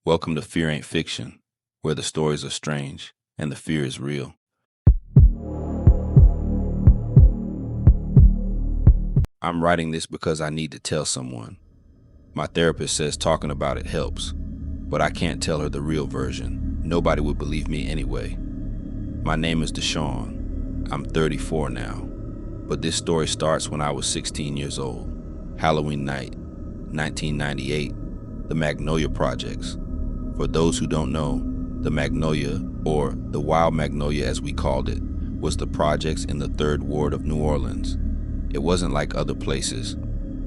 Welcome to Fear Ain't Fiction, where the stories are strange and the fear is real. I'm writing this because I need to tell someone. My therapist says talking about it helps, but I can't tell her the real version. Nobody would believe me anyway. My name is Deshawn. I'm 34 now, but this story starts when I was 16 years old. Halloween night, 1998, the Magnolia Projects. For those who don't know, the Magnolia, or the Wild Magnolia as we called it, was the projects in the 3rd Ward of New Orleans. It wasn't like other places,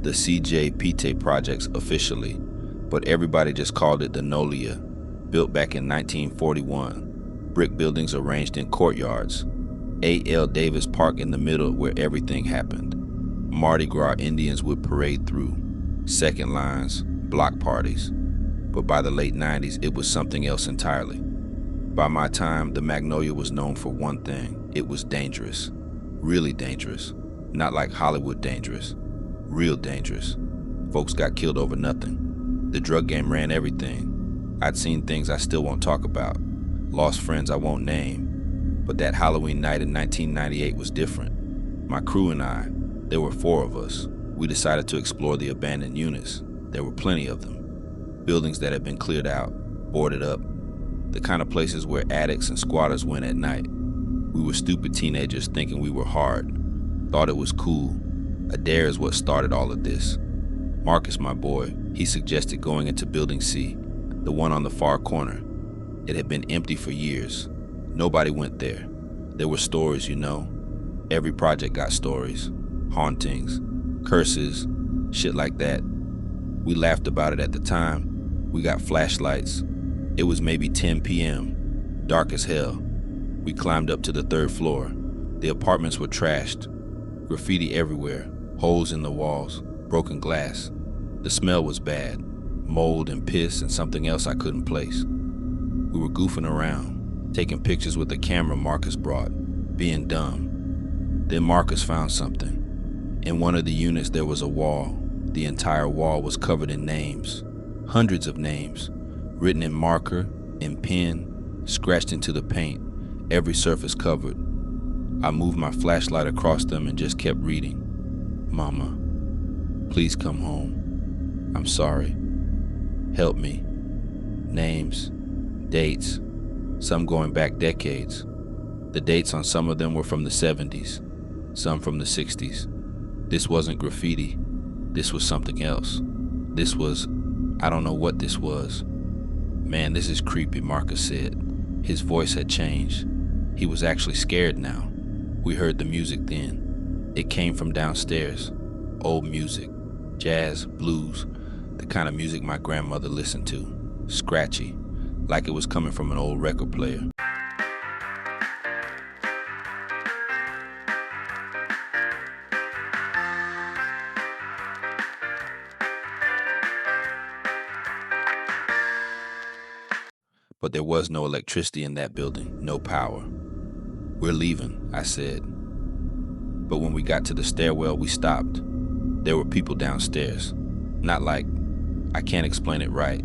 the CJPT projects officially, but everybody just called it the Nolia, built back in 1941. Brick buildings arranged in courtyards. A.L. Davis Park in the middle where everything happened. Mardi Gras Indians would parade through. Second lines, block parties. But by the late 90s, it was something else entirely. By my time, the Magnolia was known for one thing. It was dangerous. Really dangerous. Not like Hollywood dangerous. Real dangerous. Folks got killed over nothing. The drug game ran everything. I'd seen things I still won't talk about. Lost friends I won't name. But that Halloween night in 1998 was different. My crew and I, there were 4 of us, we decided to explore the abandoned units. There were plenty of them. Buildings that had been cleared out, boarded up, the kind of places where addicts and squatters went at night. We were stupid teenagers thinking we were hard, thought it was cool. A dare is what started all of this. Marcus, my boy, he suggested going into Building C, the one on the far corner. It had been empty for years. Nobody went there. There were stories, you know. Every project got stories, hauntings, curses, shit like that. We laughed about it at the time. We got flashlights. It was maybe 10 p.m., dark as hell. We climbed up to the 3rd floor. The apartments were trashed. Graffiti everywhere, holes in the walls, broken glass. The smell was bad, mold and piss and something else I couldn't place. We were goofing around, taking pictures with the camera Marcus brought, being dumb. Then Marcus found something. In one of the units there was a wall. The entire wall was covered in names. Hundreds of names, written in marker, in pen, scratched into the paint, every surface covered. I moved my flashlight across them and just kept reading. Mama, please come home. I'm sorry. Help me. Names, dates, some going back decades. The dates on some of them were from the 70s, some from the 60s. This wasn't graffiti. This was something else. This was, I don't know what this was. Man, this is creepy, Marcus said. His voice had changed. He was actually scared now. We heard the music then. It came from downstairs. Old music, jazz, blues, the kind of music my grandmother listened to. Scratchy, like it was coming from an old record player. But there was no electricity in that building, no power. We're leaving, I said. But when we got to the stairwell, we stopped. There were people downstairs. Not like, I can't explain it right.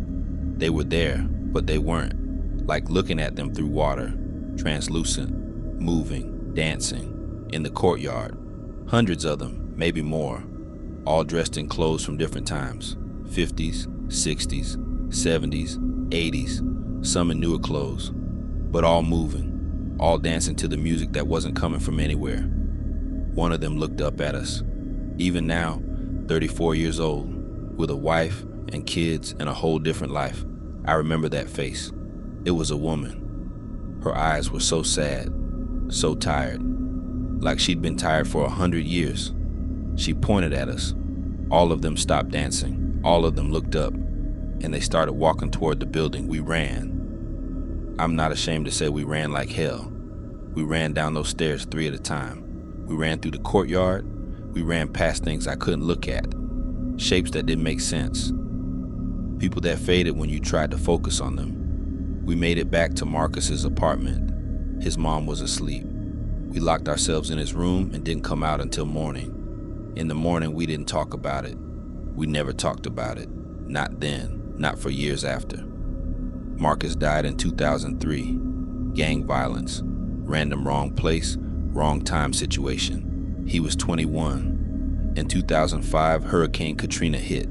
They were there, but they weren't. Like looking at them through water, translucent, moving, dancing, in the courtyard. Hundreds of them, maybe more, all dressed in clothes from different times. 50s, 60s, 70s, 80s. Some in newer clothes, but all moving, all dancing to the music that wasn't coming from anywhere. One of them looked up at us. Even now, 34 years old, with a wife and kids and a whole different life, I remember that face. It was a woman. Her eyes were so sad, so tired, like she'd been tired for 100 years. She pointed at us. All of them stopped dancing. All of them looked up. And they started walking toward the building. We ran. I'm not ashamed to say we ran like hell. We ran down those stairs 3 at a time. We ran through the courtyard. We ran past things I couldn't look at. Shapes that didn't make sense. People that faded when you tried to focus on them. We made it back to Marcus's apartment. His mom was asleep. We locked ourselves in his room and didn't come out until morning. In the morning, we didn't talk about it. We never talked about it. Not then. Not for years after. Marcus died in 2003. Gang violence. Random wrong place, wrong time situation. He was 21. In 2005, Hurricane Katrina hit.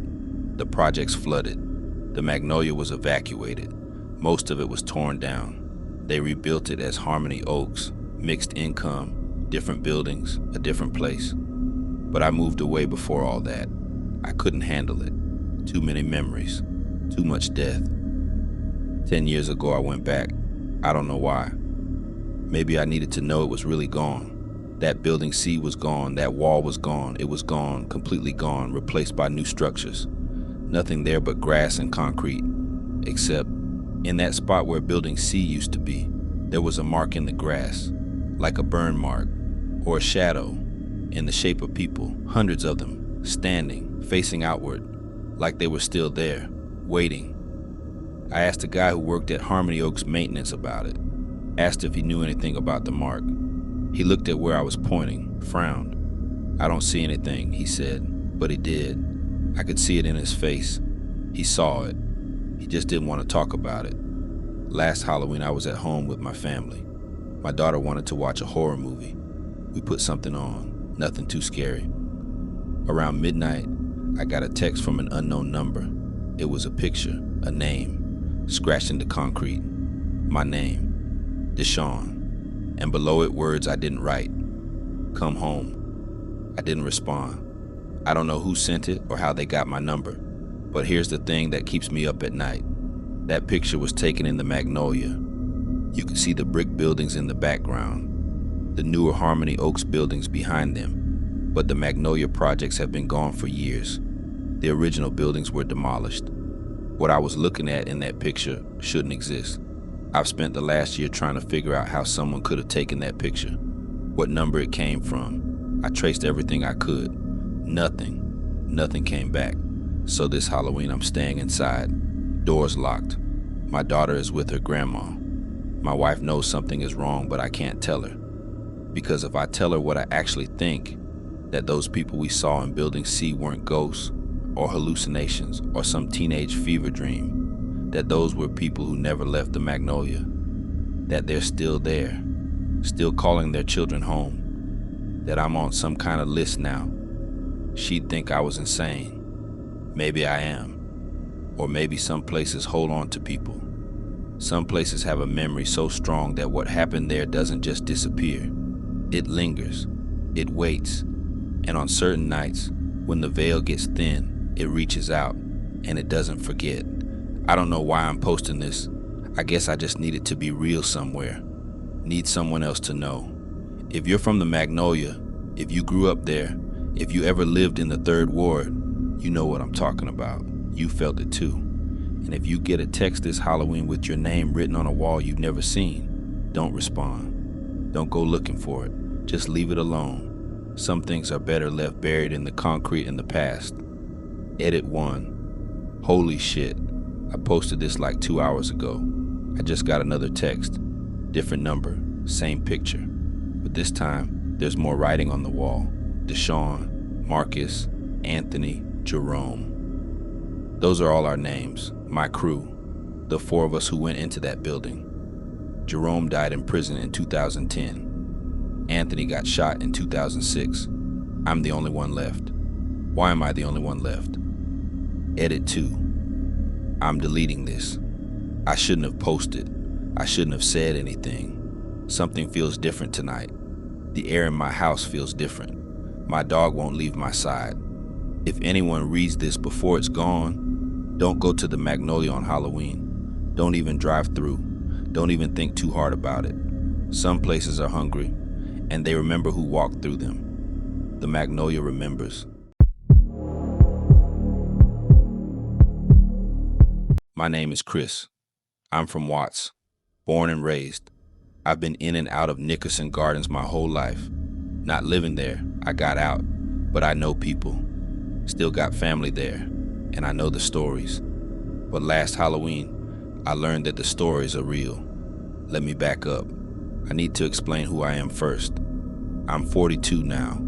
The projects flooded. The Magnolia was evacuated. Most of it was torn down. They rebuilt it as Harmony Oaks, mixed income, different buildings, a different place. But I moved away before all that. I couldn't handle it. Too many memories, too much death. 10 years ago, I went back. I don't know why. Maybe I needed to know it was really gone. That building C was gone, that wall was gone, it was gone, completely gone, replaced by new structures. Nothing there but grass and concrete. Except, in that spot where building C used to be, there was a mark in the grass, like a burn mark, or a shadow, in the shape of people, hundreds of them, standing, facing outward, like they were still there, waiting. I asked a guy who worked at Harmony Oaks maintenance about it, asked if he knew anything about the mark. He looked at where I was pointing, frowned. "I don't see anything," he said, but he did. I could see it in his face. He saw it. He just didn't want to talk about it. Last Halloween, I was at home with my family. My daughter wanted to watch a horror movie. We put something on, nothing too scary. Around midnight, I got a text from an unknown number. It was a picture, a name, scratched into concrete. My name, Deshaun, and below it words I didn't write. "Come home." I didn't respond. I don't know who sent it or how they got my number, but here's the thing that keeps me up at night. That picture was taken in the Magnolia. You could see the brick buildings in the background, the newer Harmony Oaks buildings behind them, but the Magnolia Projects have been gone for years. The original buildings were demolished. What I was looking at in that picture shouldn't exist. I've spent the last year trying to figure out how someone could have taken that picture, what number it came from. I traced everything I could. Nothing came back. So this Halloween I'm staying inside, doors locked. My daughter is with her grandma. My wife knows something is wrong, but I can't tell her. Because if I tell her what I actually think, that those people we saw in Building C weren't ghosts or hallucinations or some teenage fever dream, that those were people who never left the Magnolia, that they're still there, still calling their children home, that I'm on some kind of list now, she'd think I was insane. Maybe I am. Or maybe some places hold on to people. Some places have a memory so strong that what happened there doesn't just disappear. It lingers. It waits. And on certain nights, when the veil gets thin, it reaches out, and it doesn't forget. I don't know why I'm posting this. I guess I just need it to be real somewhere. Need someone else to know. If you're from the Magnolia, if you grew up there, if you ever lived in the 3rd Ward, you know what I'm talking about. You felt it too. And if you get a text this Halloween with your name written on a wall you've never seen, don't respond. Don't go looking for it. Just leave it alone. Some things are better left buried in the concrete in the past. Edit 1. Holy shit. I posted this like 2 hours ago. I just got another text. Different number, same picture. But this time, there's more writing on the wall. Deshaun, Marcus, Anthony, Jerome. Those are all our names, my crew, the 4 of us who went into that building. Jerome died in prison in 2010. Anthony got shot in 2006. I'm the only one left. Why am I the only one left? Edit 2. I'm deleting this. I shouldn't have posted. I shouldn't have said anything. Something feels different tonight. The air in my house feels different. My dog won't leave my side. If anyone reads this before it's gone, don't go to the Magnolia on Halloween. Don't even drive through. Don't even think too hard about it. Some places are hungry, and they remember who walked through them. The Magnolia remembers. My name is Chris. I'm from Watts, born and raised. I've been in and out of Nickerson Gardens my whole life. Not living there, I got out, but I know people. Still got family there, and I know the stories. But last Halloween, I learned that the stories are real. Let me back up. I need to explain who I am first. I'm 42 now.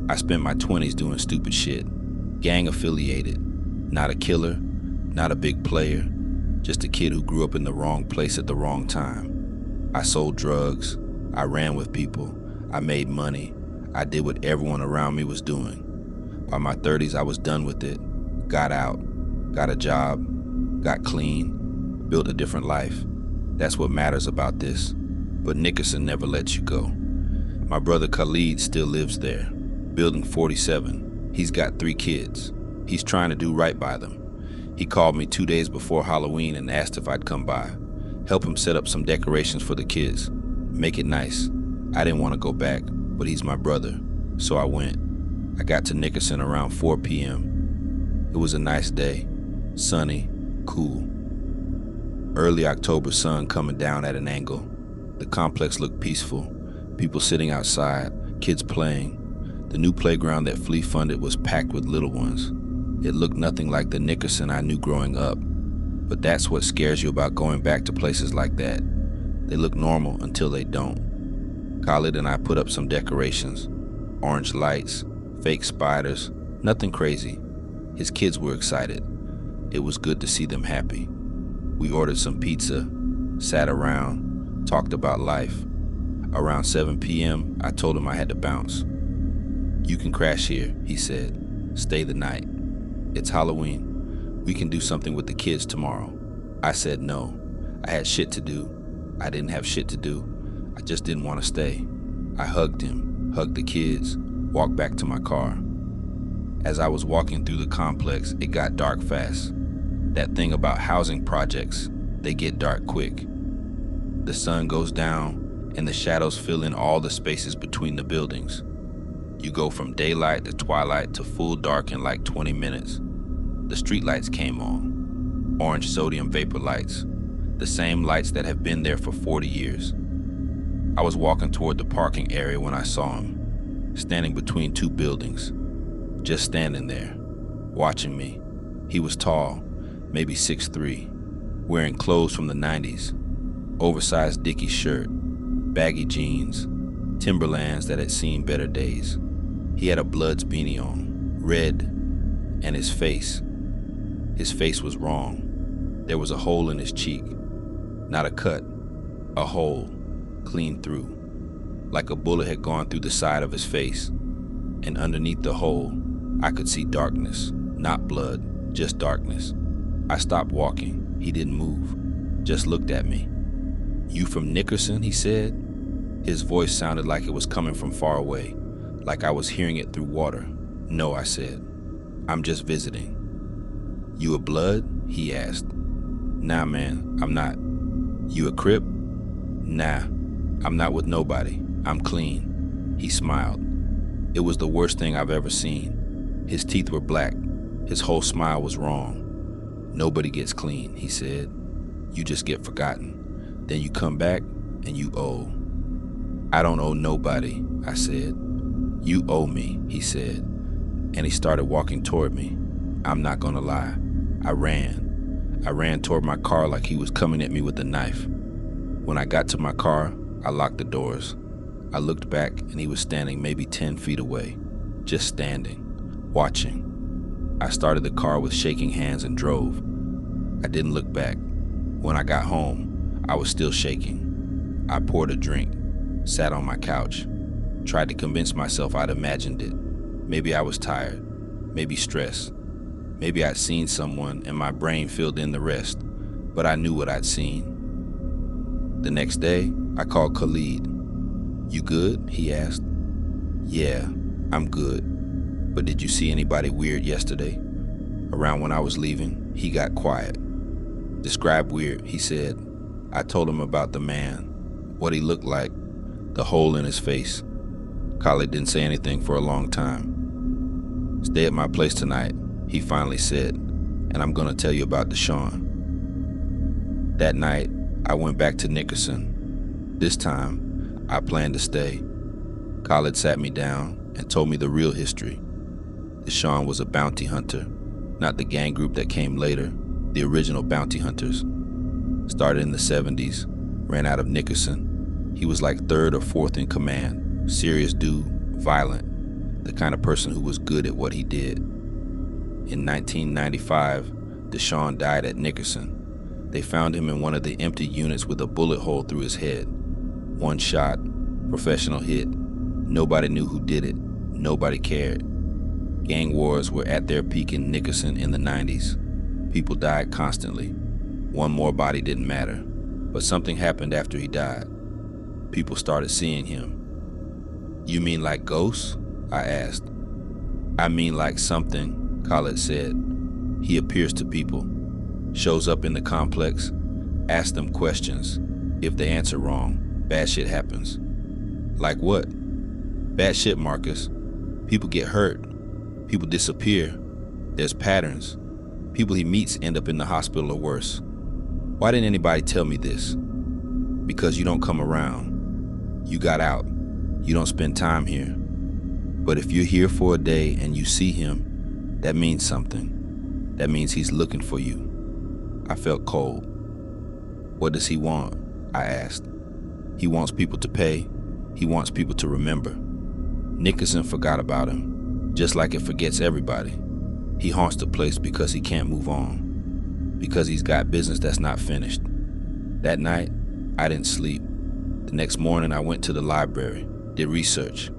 I spent my 20s doing stupid shit. Gang affiliated. Not a killer, not a big player. Just a kid who grew up in the wrong place at the wrong time. I sold drugs. I ran with people. I made money. I did what everyone around me was doing. By my 30s, I was done with it. Got out. Got a job. Got clean. Built a different life. That's what matters about this. But Nickerson never lets you go. My brother Khalid still lives there. Building 47. He's got 3 kids. He's trying to do right by them. He called me 2 days before Halloween and asked if I'd come by. Help him set up some decorations for the kids. Make it nice. I didn't want to go back, but he's my brother, so I went. I got to Nickerson around 4 p.m. It was a nice day. Sunny, cool. Early October sun coming down at an angle. The complex looked peaceful. People sitting outside, kids playing. The new playground that Flea funded was packed with little ones. It looked nothing like the Nickerson I knew growing up. But that's what scares you about going back to places like that. They look normal until they don't. Khalid and I put up some decorations. Orange lights, fake spiders, nothing crazy. His kids were excited. It was good to see them happy. We ordered some pizza, sat around, talked about life. Around 7 p.m., I told him I had to bounce. "You can crash here," he said. "Stay the night. It's Halloween. We can do something with the kids tomorrow." I said no. I had shit to do. I didn't have shit to do. I just didn't want to stay. I hugged him, hugged the kids, walked back to my car. As I was walking through the complex, it got dark fast. That thing about housing projects, they get dark quick. The sun goes down and the shadows fill in all the spaces between the buildings. You go from daylight to twilight to full dark in like 20 minutes. The streetlights came on. Orange sodium vapor lights. The same lights that have been there for 40 years. I was walking toward the parking area when I saw him, standing between 2 buildings. Just standing there, watching me. He was tall, maybe 6'3", wearing clothes from the 90s. Oversized Dickies shirt, baggy jeans, Timberlands that had seen better days. He had a Bloods beanie on, red, and his face was wrong. There was a hole in his cheek. Not a cut, a hole, clean through. Like a bullet had gone through the side of his face. And underneath the hole, I could see darkness, not blood, just darkness. I stopped walking. He didn't move, just looked at me. "You from Nickerson?" he said. His voice sounded like it was coming from far away, like I was hearing it through water. "No," I said. "I'm just visiting." "You a Blood?" he asked. "Nah, man, I'm not." "You a Crip?" "Nah, I'm not with nobody. I'm clean." He smiled. It was the worst thing I've ever seen. His teeth were black. His whole smile was wrong. "Nobody gets clean," he said. "You just get forgotten. Then you come back and you owe." "I don't owe nobody," I said. "You owe me," he said. And he started walking toward me. I'm not gonna lie. I ran toward my car like he was coming at me with a knife. When I got to my car, I locked the doors. I looked back and he was standing maybe 10 feet away, just standing, watching. I started the car with shaking hands and drove. I didn't look back. When I got home, I was still shaking. I poured a drink, sat on my couch, tried to convince myself I'd imagined it. Maybe I was tired, maybe stressed. Maybe I'd seen someone and my brain filled in the rest, but I knew what I'd seen. The next day, I called Khalid. "You good?" he asked. "Yeah, I'm good. But did you see anybody weird yesterday?" Around when I was leaving, he got quiet. "Describe weird," he said. I told him about the man, what he looked like, the hole in his face. Khalid didn't say anything for a long time. "Stay at my place tonight," he finally said, "and I'm gonna tell you about Deshaun." That night, I went back to Nickerson. This time, I planned to stay. Khalid sat me down and told me the real history. Deshaun was a bounty hunter, not the gang group that came later, the original bounty hunters. Started in the 70s, ran out of Nickerson. He was like 3rd or 4th in command, serious dude, violent, the kind of person who was good at what he did. In 1995, Deshaun died at Nickerson. They found him in one of the empty units with a bullet hole through his head. One shot, professional hit. Nobody knew who did it. Nobody cared. Gang wars were at their peak in Nickerson in the 90s. People died constantly. One more body didn't matter. But something happened after he died. People started seeing him. "You mean like ghosts?" I asked. "I mean like something," Khaled said. "He appears to people, shows up in the complex, asks them questions. If they answer wrong, bad shit happens." "Like what?" "Bad shit, Marcus. People get hurt. People disappear. There's patterns. People he meets end up in the hospital or worse." "Why didn't anybody tell me this?" "Because you don't come around. You got out. You don't spend time here. But if you're here for a day and you see him, that means something. That means he's looking for you." I felt cold. "What does he want?" I asked. "He wants people to pay. He wants people to remember." Nickerson forgot about him, just like it forgets everybody. He haunts the place because he can't move on, because he's got business that's not finished. That night, I didn't sleep. The next morning, I went to the library, did research,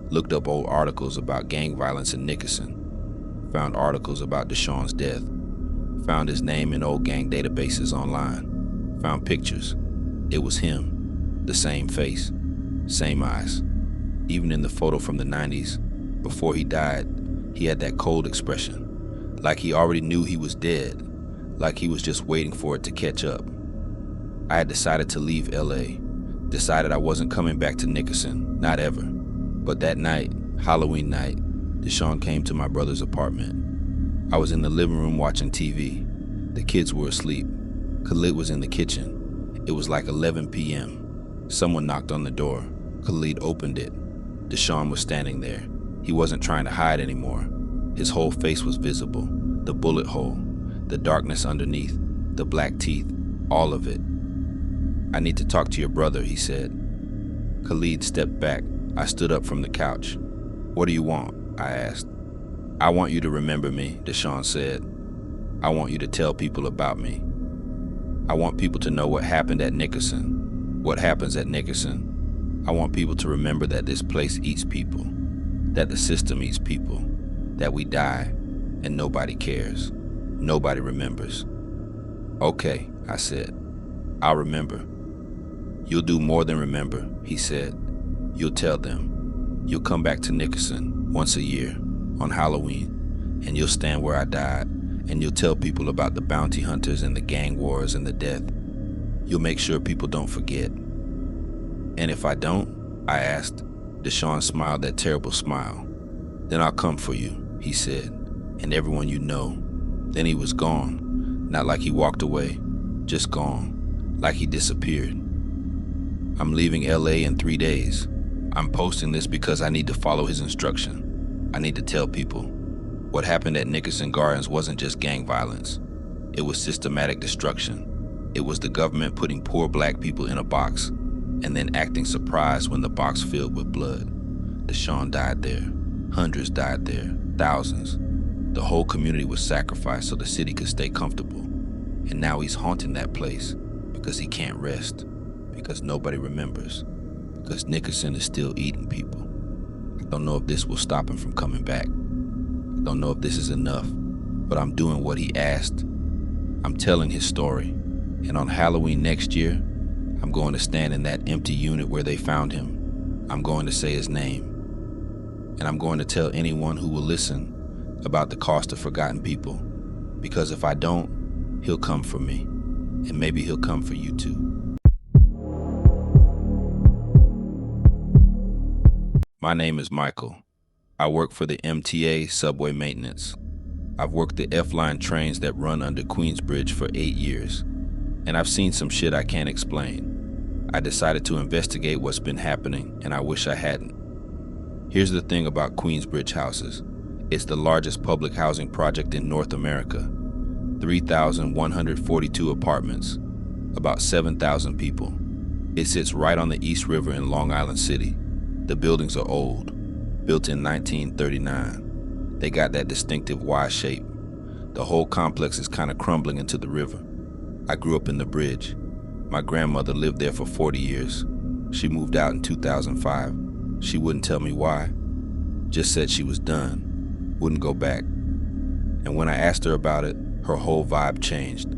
looked up old articles about gang violence in Nickerson, found articles about Deshaun's death, found his name in old gang databases online, found pictures. It was him, the same face, same eyes. Even in the photo from the 90s, before he died, he had that cold expression, like he already knew he was dead, like he was just waiting for it to catch up. I had decided to leave LA, decided I wasn't coming back to Nickerson, not ever. But that night, Halloween night, Deshaun came to my brother's apartment. I was in the living room watching TV. The kids were asleep. Khalid was in the kitchen. It was like 11 p.m. Someone knocked on the door. Khalid opened it. Deshaun was standing there. He wasn't trying to hide anymore. His whole face was visible. The bullet hole, the darkness underneath, the black teeth, all of it. "I need to talk to your brother," he said. Khalid stepped back. I stood up from the couch. "What do you want?" I asked. "I want you to remember me," Deshaun said. "I want you to tell people about me. I want people to know what happened at Nickerson, what happens at Nickerson. I want people to remember that this place eats people, that the system eats people, that we die, and nobody cares. Nobody remembers." "Okay," I said. "I'll remember." "You'll do more than remember," he said. "You'll tell them. You'll come back to Nickerson once a year, on Halloween, and you'll stand where I died, and you'll tell people about the bounty hunters and the gang wars and the death. You'll make sure people don't forget." "And if I don't?" I asked. Deshaun smiled that terrible smile. "Then I'll come for you," he said, "and everyone you know." Then he was gone, not like he walked away, just gone, like he disappeared. I'm leaving LA in 3 days. I'm posting this because I need to follow his instruction. I need to tell people. What happened at Nickerson Gardens wasn't just gang violence. It was systematic destruction. It was the government putting poor black people in a box and then acting surprised when the box filled with blood. Deshaun died there. Hundreds died there. Thousands. The whole community was sacrificed so the city could stay comfortable. And now he's haunting that place because he can't rest, because nobody remembers, because Nickerson is still eating people. I don't know if this will stop him from coming back. I don't know if this is enough, but I'm doing what he asked. I'm telling his story, and on Halloween next year, I'm going to stand in that empty unit where they found him. I'm going to say his name, and I'm going to tell anyone who will listen about the cost of forgotten people, because if I don't, he'll come for me, and maybe he'll come for you too. My name is Michael. I work for the MTA subway maintenance. I've worked the F-line trains that run under Queensbridge for 8 years, and I've seen some shit I can't explain. I decided to investigate what's been happening, and I wish I hadn't. Here's the thing about Queensbridge Houses. It's the largest public housing project in North America. 3,142 apartments, about 7,000 people. It sits right on the East River in Long Island City. The buildings are old, built in 1939. They got that distinctive Y shape. The whole complex is kind of crumbling into the river. I grew up in the bridge. My grandmother lived there for 40 years. She moved out in 2005. She wouldn't tell me why. Just said she was done, wouldn't go back. And when I asked her about it, her whole vibe changed.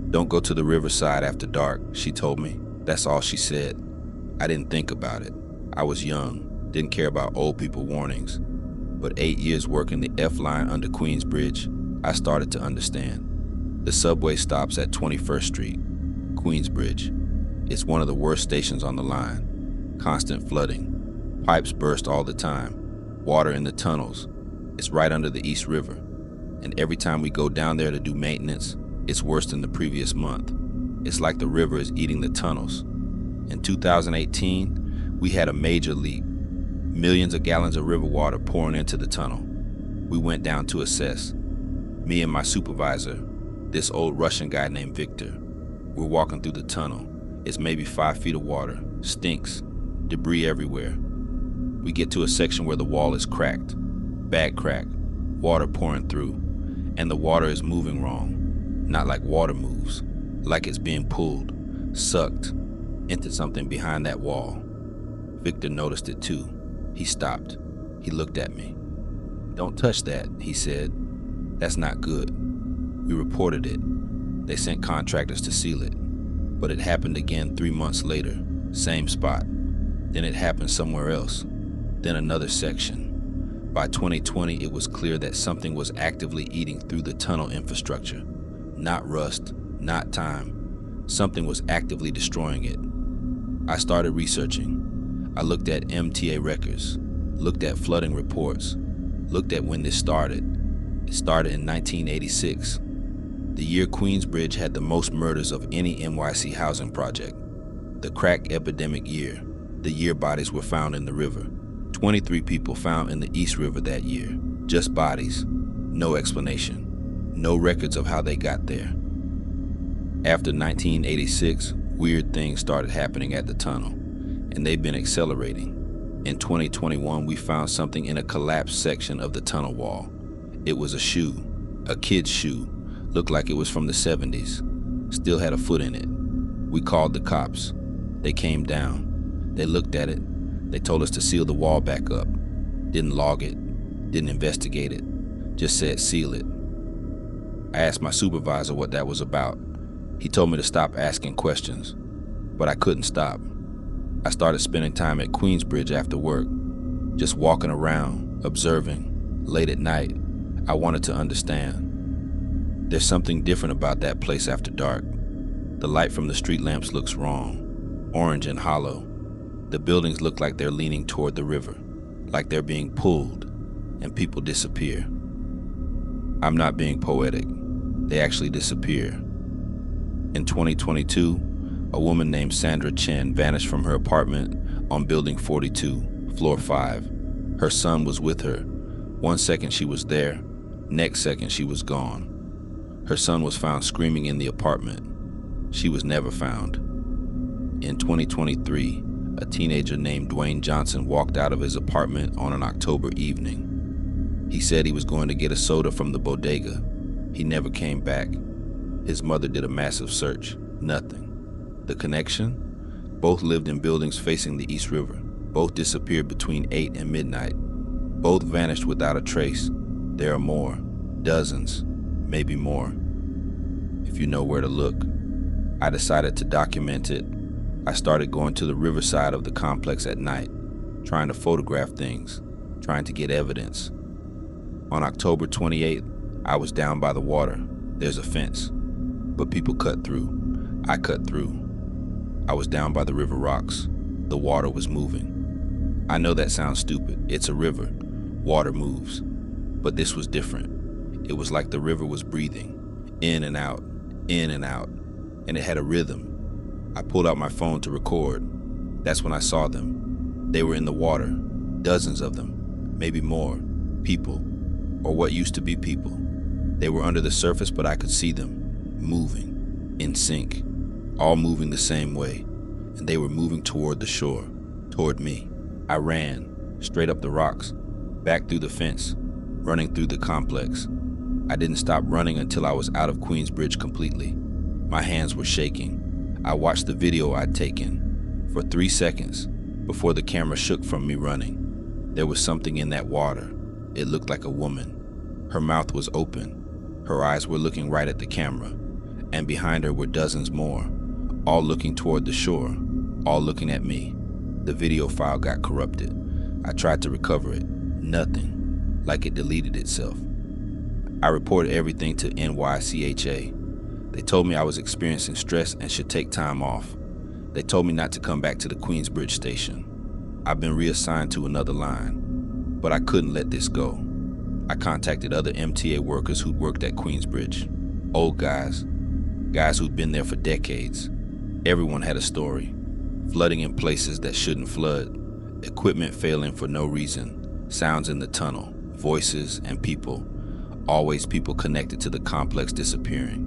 Don't go to the riverside after dark, she told me. That's all she said. I didn't think about it. I was young, didn't care about old people warnings. But 8 years working the F line under Queensbridge, I started to understand. The subway stops at 21st Street, Queensbridge. It's one of the worst stations on the line. Constant flooding. Pipes burst all the time. Water in the tunnels. It's right under the East River. And every time we go down there to do maintenance, it's worse than the previous month. It's like the river is eating the tunnels. In 2018, we had a major leak. Millions of gallons of river water pouring into the tunnel. We went down to assess. Me and my supervisor, this old Russian guy named Victor. We're walking through the tunnel. It's maybe 5 feet of water, stinks, debris everywhere. We get to a section where the wall is cracked, bad crack, water pouring through, and the water is moving wrong. Not like water moves, like it's being pulled, sucked into something behind that wall. Victor noticed it too. He stopped. He looked at me. "Don't touch that," he said. "That's not good." We reported it. They sent contractors to seal it. But it happened again 3 months later, same spot. Then it happened somewhere else. Then another section. By 2020, it was clear that something was actively eating through the tunnel infrastructure. Not rust, not time. Something was actively destroying it. I started researching. I looked at MTA records, looked at flooding reports, looked at when this started. It started in 1986. The year Queensbridge had the most murders of any NYC housing project. The crack epidemic year, the year bodies were found in the river. 23 people found in the East River that year. Just bodies, no explanation, no records of how they got there. After 1986, weird things started happening at the tunnel, and they've been accelerating. In 2021, we found something in a collapsed section of the tunnel wall. It was a shoe, a kid's shoe. Looked like it was from the 70s. Still had a foot in it. We called the cops. They came down. They looked at it. They told us to seal the wall back up. Didn't log it. Didn't investigate it. Just said seal it. I asked my supervisor what that was about. He told me to stop asking questions. But I couldn't stop. I started spending time at Queensbridge after work. Just walking around, observing. Late at night, I wanted to understand. There's something different about that place after dark. The light from the street lamps looks wrong, orange and hollow. The buildings look like they're leaning toward the river, like they're being pulled, and people disappear. I'm not being poetic. They actually disappear. In 2022, a woman named Sandra Chen vanished from her apartment on Building 42, Floor 5. Her son was with her. 1 second she was there, next second she was gone. Her son was found screaming in the apartment. She was never found. In 2023, a teenager named Dwayne Johnson walked out of his apartment on an October evening. He said he was going to get a soda from the bodega. He never came back. His mother did a massive search. Nothing. The connection? Both lived in buildings facing the East River. Both disappeared between 8 and midnight. Both vanished without a trace. There are more. Dozens. Maybe more. If you know where to look. I decided to document it. I started going to the riverside of the complex at night, trying to photograph things, trying to get evidence. On October 28th, I was down by the water. There's a fence, but people cut through. I cut through. I was down by the river rocks. The water was moving. I know that sounds stupid. It's a river. Water moves. But this was different. It was like the river was breathing, in and out, and it had a rhythm. I pulled out my phone to record. That's when I saw them. They were in the water, dozens of them, maybe more, people, or what used to be people. They were under the surface, but I could see them, moving, in sync, all moving the same way, and they were moving toward the shore, toward me. I ran, straight up the rocks, back through the fence, running through the complex. I didn't stop running until I was out of Queensbridge completely. My hands were shaking. I watched the video I'd taken for 3 seconds before the camera shook from me running. There was something in that water. It looked like a woman. Her mouth was open. Her eyes were looking right at the camera. And behind her were dozens more, all looking toward the shore, all looking at me. The video file got corrupted. I tried to recover it. Nothing. Like it deleted itself. I reported everything to NYCHA. They told me I was experiencing stress and should take time off. They told me not to come back to the Queensbridge station. I've been reassigned to another line, but I couldn't let this go. I contacted other MTA workers who'd worked at Queensbridge. Old guys who'd been there for decades. Everyone had a story. Flooding in places that shouldn't flood, equipment failing for no reason, sounds in the tunnel, voices and people, always people connected to the complex disappearing.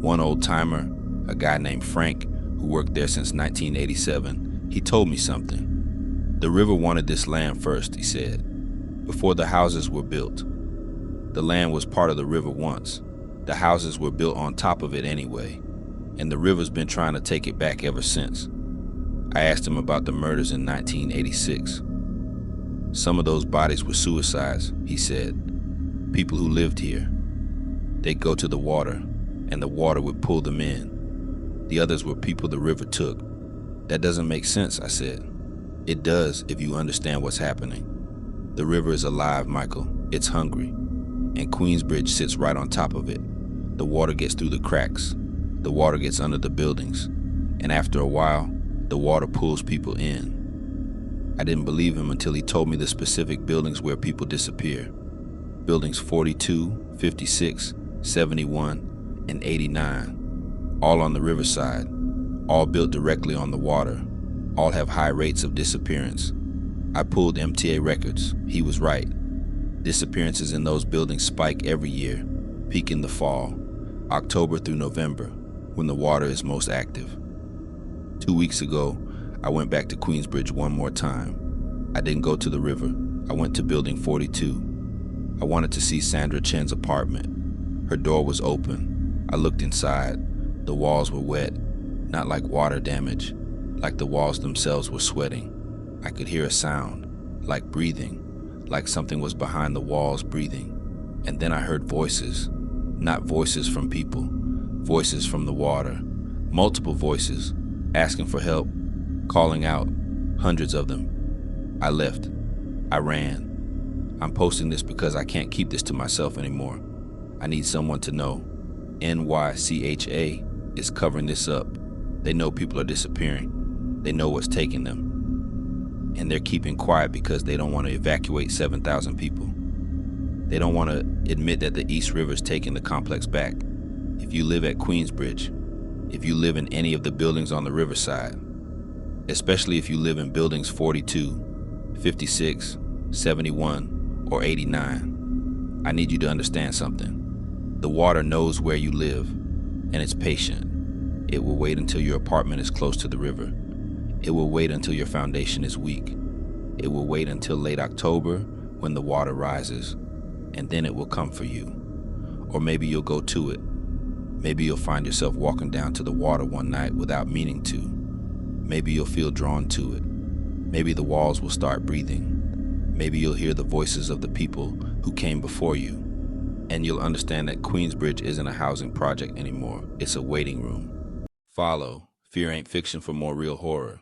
One old-timer, a guy named Frank, who worked there since 1987, he told me something. The river wanted this land first, he said, before the houses were built. The land was part of the river once. The houses were built on top of it anyway, and the river's been trying to take it back ever since. I asked him about the murders in 1986. Some of those bodies were suicides, he said. People who lived here. They'd go to the water, and the water would pull them in. The others were people the river took. That doesn't make sense, I said. It does if you understand what's happening. The river is alive, Michael. It's hungry. And Queensbridge sits right on top of it. The water gets through the cracks. The water gets under the buildings. And after a while, the water pulls people in. I didn't believe him until he told me the specific buildings where people disappear. Buildings 42, 56, 71, and 89. All on the riverside. All built directly on the water. All have high rates of disappearance. I pulled MTA records. He was right. Disappearances in those buildings spike every year, peak in the fall, October through November, when the water is most active. 2 weeks ago, I went back to Queensbridge one more time. I didn't go to the river. I went to building 42. I wanted to see Sandra Chen's apartment. Her door was open. I looked inside. The walls were wet, not like water damage, like the walls themselves were sweating. I could hear a sound, like breathing, like something was behind the walls breathing. And then I heard voices, not voices from people, voices from the water, multiple voices, asking for help, calling out, hundreds of them. I left. I ran. I'm posting this because I can't keep this to myself anymore. I need someone to know. NYCHA is covering this up. They know people are disappearing. They know what's taking them. And they're keeping quiet because they don't want to evacuate 7,000 people. They don't want to admit that the East River's taking the complex back. If you live at Queensbridge, if you live in any of the buildings on the riverside, especially if you live in buildings 42, 56, 71, or 89, I need you to understand something. The water knows where you live, and it's patient. It will wait until your apartment is close to the river. It will wait until your foundation is weak. It will wait until late October when the water rises, and then it will come for you. Or maybe you'll go to it. Maybe you'll find yourself walking down to the water one night without meaning to. Maybe you'll feel drawn to it. Maybe the walls will start breathing. Maybe you'll hear the voices of the people who came before you. And you'll understand that Queensbridge isn't a housing project anymore. It's a waiting room. Follow Fear Ain't Fiction for more real horror.